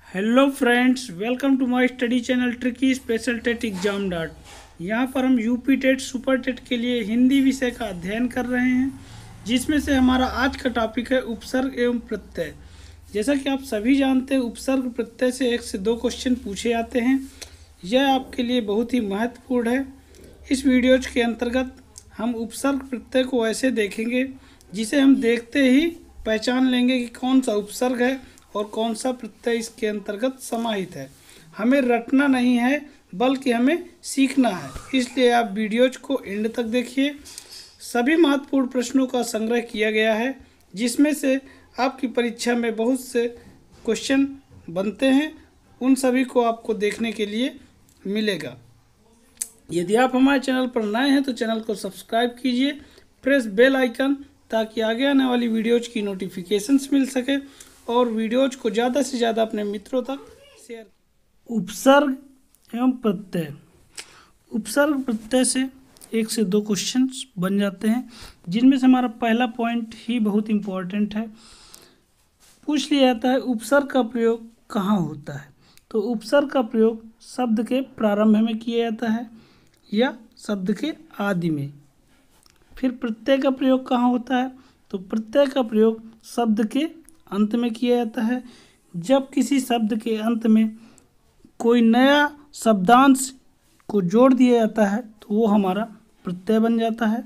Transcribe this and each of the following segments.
Hello friends, welcome to my study channel tricky special TET exam dot. यहाँ पर हम UP TET super TET के लिए हिंदी विषय का अध्ययन कर रहे हैं, जिसमें से हमारा आज का टॉपिक है उपसर्ग एवं प्रत्यय। जैसा कि आप सभी जानते हैं, उपसर्ग प्रत्यय से 1 से 2 क्वेश्चन पूछे जाते हैं। यह आपके लिए बहुत ही महत्वपूर्ण है। इस वीडियो के अंतर्गत हम उपसर्ग प्रत्यय को ऐसे देखेंगे जिसे हम देखते ही पहचान लेंगे कि कौन सा उपसर्ग है और कौन सा प्रत्यय इसके अंतर्गत समाहित है। हमें रटना नहीं है बल्कि हमें सीखना है, इसलिए आप वीडियोज को एंड तक देखिए। सभी महत्वपूर्ण प्रश्नों का संग्रह किया गया है, जिसमें से आपकी परीक्षा में बहुत से क्वेश्चन बनते हैं। उन सभी को आपको देखने के लिए मिलेगा। यदि आप हमारे चैनल पर नए हैं तो चैनल को सब्सक्राइब कीजिए, प्रेस बेल आइकन, ताकि आगे आने वाली वीडियोज की नोटिफिकेशंस मिल सके और वीडियोज को ज़्यादा से ज़्यादा अपने मित्रों तक शेयर। उपसर्ग एवं प्रत्यय। उपसर्ग प्रत्यय से 1 से 2 क्वेश्चंस बन जाते हैं, जिनमें से हमारा पहला पॉइंट ही बहुत इम्पोर्टेंट है। पूछ लिया जाता है उपसर्ग का प्रयोग कहाँ होता है। तो उपसर्ग का प्रयोग शब्द के प्रारंभ में किया जाता है या शब्द के आदि में। फिर प्रत्यय का प्रयोग कहाँ होता है। तो प्रत्यय का प्रयोग शब्द के अंत में किया जाता है। जब किसी शब्द के अंत में कोई नया शब्दांश को जोड़ दिया जाता है तो वो हमारा प्रत्यय बन जाता है।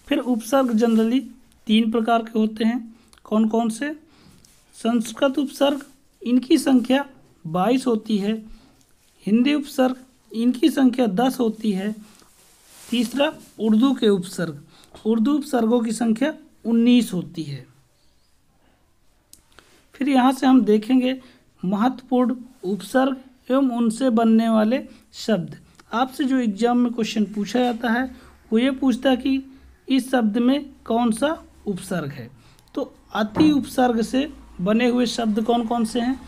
फिर उपसर्ग जनरली 3 प्रकार के होते हैं। कौन कौन से? संस्कृत उपसर्ग, इनकी संख्या 22 होती है। हिंदी उपसर्ग, इनकी संख्या 10 होती है। तीसरा उर्दू के उपसर्ग, उर्दू उपसर्गों की संख्या 19 होती है। फिर यहाँ से हम देखेंगे महत्वपूर्ण उपसर्ग एवं उनसे बनने वाले शब्द। आपसे जो एग्जाम में क्वेश्चन पूछा जाता है वो ये पूछता है कि इस शब्द में कौन सा उपसर्ग है। तो अति उपसर्ग से बने हुए शब्द कौन कौन से हैं।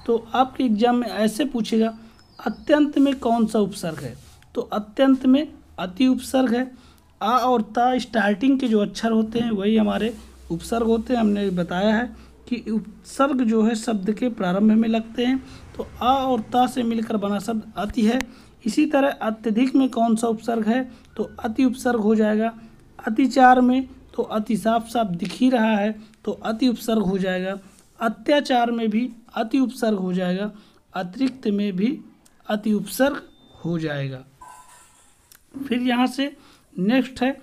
तो आपके एग्जाम में ऐसे पूछेगा अत्यंत में कौन सा उपसर्ग है। तो अत्यंत में अति उपसर्ग है। आ और ता स्टार्टिंग के जो अक्षर होते हैं वही हमारे उपसर्ग होते हैं। हमने बताया है कि उपसर्ग जो है शब्द के प्रारंभ में लगते हैं। तो आ और ता से मिलकर बना शब्द अति है। इसी तरह अत्यधिक में कौन सा उपसर्ग है। तो अति उपसर्ग हो जाएगा। अतिचार में तो अति साफ साफ दिख ही रहा है तो अति उपसर्ग हो जाएगा। अत्याचार में भी अति उपसर्ग हो जाएगा। अतिरिक्त में भी अति उपसर्ग हो जाएगा। फिर यहाँ से नेक्स्ट है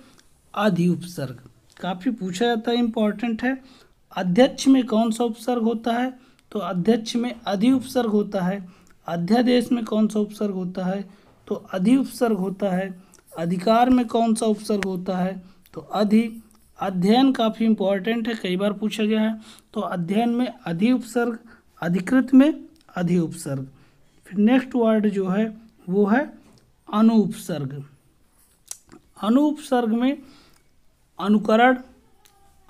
आदि उपसर्ग। काफ़ी पूछा जाता है, इम्पॉर्टेंट है। अध्यक्ष में कौन सा उपसर्ग होता है। तो अध्यक्ष में अधि उपसर्ग होता है। अध्यादेश में कौन सा उपसर्ग होता है। तो अधि उपसर्ग होता है। अधिकार में कौन सा उपसर्ग होता है। तो अधि। अध्ययन काफ़ी इम्पॉर्टेंट है, कई बार पूछा गया है। तो अध्ययन में अधि उपसर्ग, अधिकृत में अधि उपसर्ग। फिर नेक्स्ट वर्ड जो है वो है अनुपसर्ग। अनुपसर्ग में अनुकरण।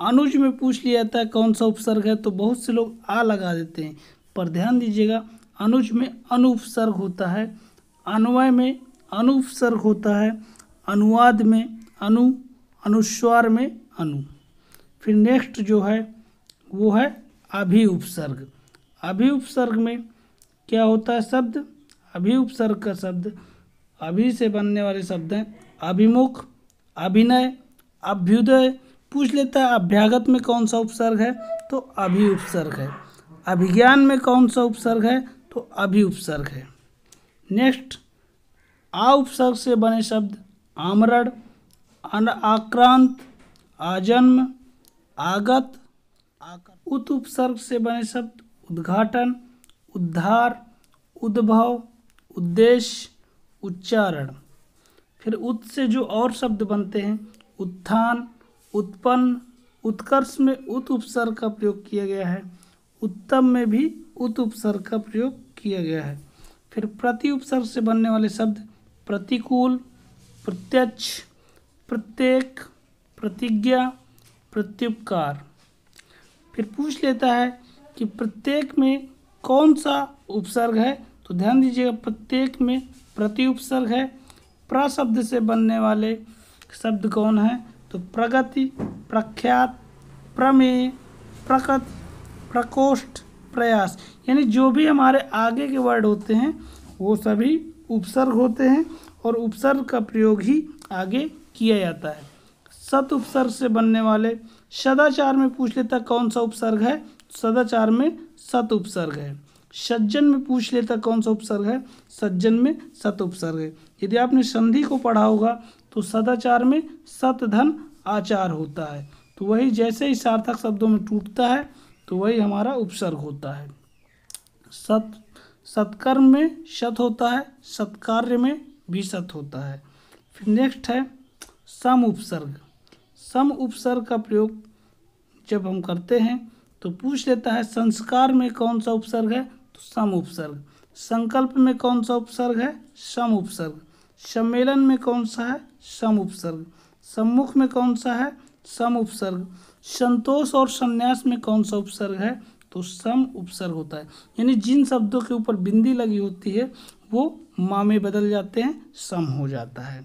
अनुज में पूछ लिया जाता है कौन सा उपसर्ग है, तो बहुत से लोग आ लगा देते हैं, पर ध्यान दीजिएगा अनुज में अनुपसर्ग होता है। अन्वय में अनुपसर्ग होता है। अनुवाद में अनु, अनुस्वार में अनु। फिर नेक्स्ट जो है वो है अभि उपसर्ग। अभि उपसर्ग में क्या होता है शब्द। अभि उपसर्ग का शब्द अभि से बनने वाले शब्द हैं अभिमुख, अभिनय, अभ्युदय। पूछ लेता है अभ्यागत में कौन सा उपसर्ग है। तो अभि उपसर्ग है। अभिज्ञान में कौन सा उपसर्ग है। तो अभि उपसर्ग है। नेक्स्ट आ उपसर्ग से बने शब्द आमरण, आक्रांत, आजन्म, आगत। उत उपसर्ग से बने शब्द उद्घाटन, उद्धार, उद्भव, उद्देश्य, उच्चारण। फिर उत से जो और शब्द बनते हैं उत्थान, उत्पन्न, उत्कर्ष में उत उपसर्ग का प्रयोग किया गया है। उत्तम में भी उत उपसर्ग का प्रयोग किया गया है। फिर प्रति उपसर्ग से बनने वाले शब्द प्रतिकूल, प्रत्यक्ष, प्रत्येक, प्रतिज्ञा, प्रत्युपकार। फिर पूछ लेता है कि प्रत्येक में कौन सा उपसर्ग है। तो ध्यान दीजिएगा प्रत्येक में प्रति उपसर्ग है। प्र शब्द से बनने वाले शब्द कौन है। तो प्रगति, प्रख्यात, प्रमेय, प्रकृति, प्रकोष्ठ, प्रयास, यानी जो भी हमारे आगे के वर्ड होते हैं वो सभी उपसर्ग होते हैं और उपसर्ग का प्रयोग ही आगे किया जाता है। सत उपसर्ग से बनने वाले, सदाचार में पूछ लेता कौन सा उपसर्ग है, सदाचार में सत उपसर्ग है। सज्जन में पूछ लेता कौन सा उपसर्ग है, सज्जन में सत उपसर्ग है। यदि आपने संधि को पढ़ा होगा तो सदाचार में सत धन आचार होता है, तो वही जैसे ही सार्थक शब्दों में टूटता है तो वही हमारा उपसर्ग होता है। सत्कर्म में सत होता है, सत्कार्य में भी सत होता है। फिर नेक्स्ट है सम उपसर्ग। सम उपसर्ग का प्रयोग जब हम करते हैं तो पूछ लेता है संस्कार में कौन सा उपसर्ग है, तो सम उपसर्ग। संकल्प में कौन सा उपसर्ग है, सम उपसर्ग। सम्मेलन में कौन सा है, सम उपसर्ग। सम्मुख में कौन सा है, सम उपसर्ग। संतोष और संन्यास में कौन सा उपसर्ग है, तो सम उपसर्ग होता है। यानी जिन शब्दों के ऊपर बिंदी लगी होती है वो मा में बदल जाते हैं, सम हो जाता है।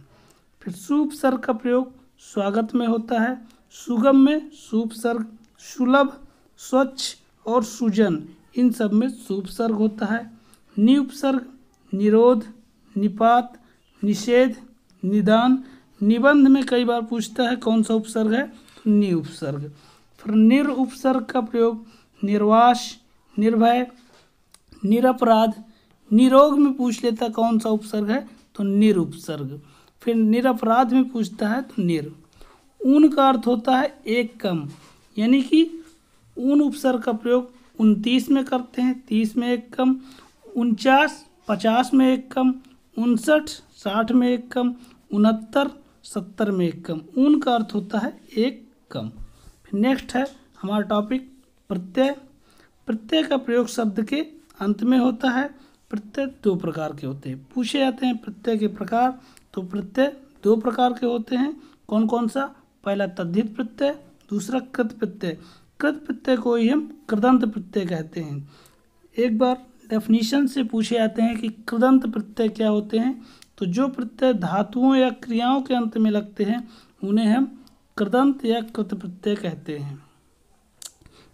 फिर सुपसर्ग का प्रयोग स्वागत में होता है। सुगम में सुपसर्ग, सुलभ, स्वच्छ और सुजन, इन सब में सुपसर्ग होता है। निउपसर्ग निरोध, निपात, निषेध, निदान। निबंध में कई बार पूछता है कौन सा उपसर्ग है, तो निउपसर्ग। फिर निरुपसर्ग का प्रयोग निर्वास, निर्भय, निरपराध। निरोग में पूछ लेता कौन सा उपसर्ग है, तो निरुपसर्ग। फिर निरपराध में पूछता है तो निर। ऊन का अर्थ होता है एक कम, यानी कि ऊन उपसर्ग का प्रयोग 29 में करते हैं, 30 में एक कम, 49 50 में एक कम, 59 60 में एक कम, 69 70 में एक कम। ऊन का अर्थ होता है एक कम। फिर नेक्स्ट है हमारा टॉपिक प्रत्यय। प्रत्यय का प्रयोग शब्द के अंत में होता है। प्रत्यय दो प्रकार के होते हैं, पूछे जाते हैं प्रत्यय के प्रकार, तो प्रत्यय दो प्रकार के होते हैं। कौन कौन सा, पहला तद्धित प्रत्यय, दूसरा कृत प्रत्यय। कृत प्रत्यय को ही हम कृदंत प्रत्यय कहते हैं। एक बार डेफिनेशन से पूछे जाते हैं कि कृदंत प्रत्यय क्या होते हैं, तो जो प्रत्यय धातुओं या क्रियाओं के अंत में लगते हैं उन्हें हम कृदंत या कृत प्रत्यय कहते हैं।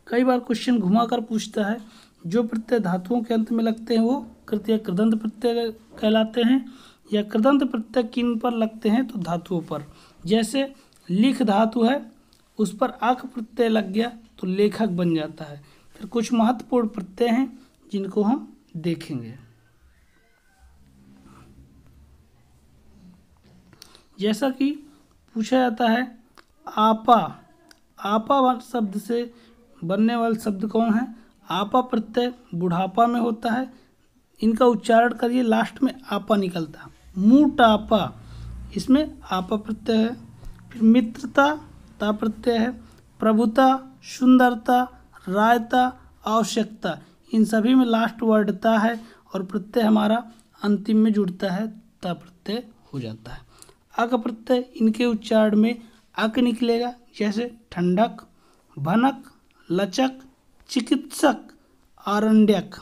कई बार क्वेश्चन घुमाकर पूछता है, जो प्रत्यय धातुओं के अंत में लगते हैं वो कृत या कृदंत प्रत्यय कहलाते हैं, या कृदंत प्रत्यय किन पर लगते हैं, तो धातुओं पर। जैसे लिख धातु है, उस पर आक प्रत्यय लग गया तो लेखक बन जाता है। फिर कुछ महत्वपूर्ण प्रत्यय हैं जिनको हम देखेंगे। जैसा कि पूछा जाता है आपा। आपा शब्द से बनने वाले शब्द कौन है, आपा प्रत्यय बुढ़ापा में होता है। इनका उच्चारण करिए, लास्ट में आपा निकलता है। मोटापा, इसमें आपा प्रत्यय है। फिर मित्रता, ता प्रत्यय है। प्रभुता, सुंदरता, रायता, आवश्यकता, इन सभी में लास्ट वर्ड ता है और प्रत्यय हमारा अंतिम में जुड़ता है, ता प्रत्यय हो जाता है। अक प्रत्यय, इनके उच्चारण में अक निकलेगा, जैसे ठंडक, भनक, लचक, चिकित्सक, आरण्यक।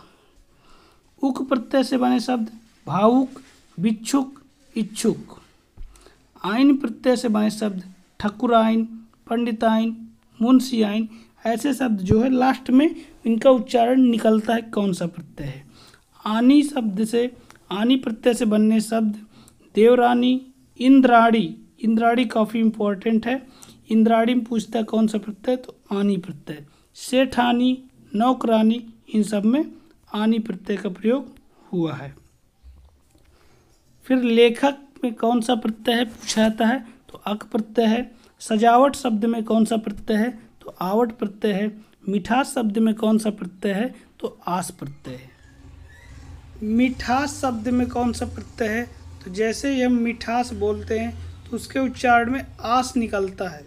उक प्रत्यय से बने शब्द भावुक, भिक्षुक, इच्छुक। आइन प्रत्यय से बने शब्द ठकुराइन, पंडिताइन, मुंशियाइन। ऐसे शब्द जो है लास्ट में इनका उच्चारण निकलता है कौन सा प्रत्यय है। आनी शब्द से, आनी प्रत्यय से बनने शब्द देवरानी, इंद्राणी। इंद्राणी काफ़ी इंपॉर्टेंट है। इंद्राणी में पूछता है कौन सा प्रत्यय, तो आनी प्रत्यय। सेठानी, नौकरानी, इन सब में आनी प्रत्यय का प्रयोग हुआ है। फिर लेखक में कौन सा प्रत्यय है पूछा जाता है, तो अक प्रत्यय है। सजावट शब्द में कौन सा प्रत्यय है, तो आवट प्रत्यय है। मिठास शब्द में कौन सा प्रत्यय है, तो आस प्रत्यय है। मिठास शब्द में कौन सा प्रत्यय है, तो जैसे ही हम मिठास बोलते हैं तो उसके उच्चारण में आस निकलता है।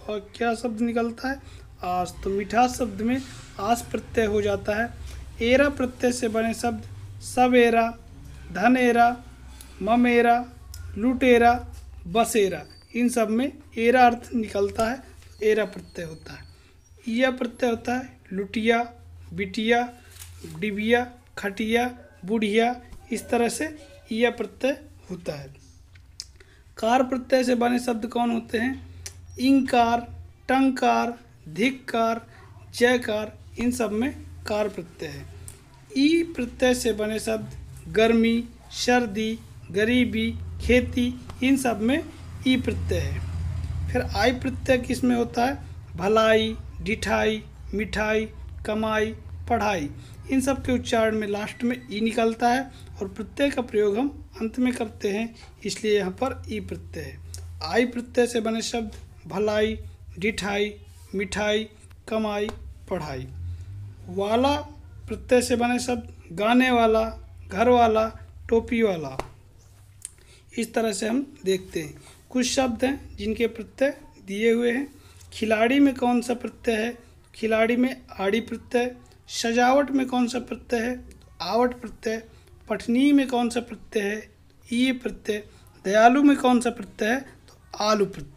और क्या शब्द निकलता है, आस। तो मिठास शब्द में आस प्रत्यय हो जाता है। एरा प्रत्यय से बने शब्द सवेरा, धनेरा, ममेरा, लुटेरा, बसेरा, इन सब में एरा अर्थ निकलता है, एरा प्रत्यय होता है। इया प्रत्यय होता है लुटिया, बिटिया, डिबिया, खटिया, बुढ़िया, इस तरह से इया प्रत्यय होता है। कार प्रत्यय से बने शब्द कौन होते हैं, इंकार, टंकार, धिक्कार, जयकार, इन सब में कार प्रत्यय है। ई प्रत्यय से बने शब्द गर्मी, सर्दी, गरीबी, खेती, इन सब में ई प्रत्यय है। फिर आई प्रत्यय किस में होता है? भलाई, ढिठाई, मिठाई, कमाई, पढ़ाई, इन सब के उच्चारण में लास्ट में ई निकलता है और प्रत्यय का प्रयोग हम अंत में करते हैं, इसलिए यहाँ पर ई प्रत्यय है। आई प्रत्यय से बने शब्द भलाई, ढिठाई, मिठाई, कमाई, पढ़ाई। वाला प्रत्यय से बने शब्द गाने वाला, घर वाला, टोपी वाला। इस तरह से हम देखते हैं। कुछ शब्द हैं जिनके प्रत्यय दिए हुए हैं। खिलाड़ी में कौन सा प्रत्यय है? खिलाड़ी में आड़ी प्रत्यय। सजावट में कौन सा प्रत्यय है? आवट प्रत्यय। पठनीय में कौन सा प्रत्यय है? ई प्रत्यय। दयालु में कौन सा प्रत्यय है? तो आलू प्रत्यय।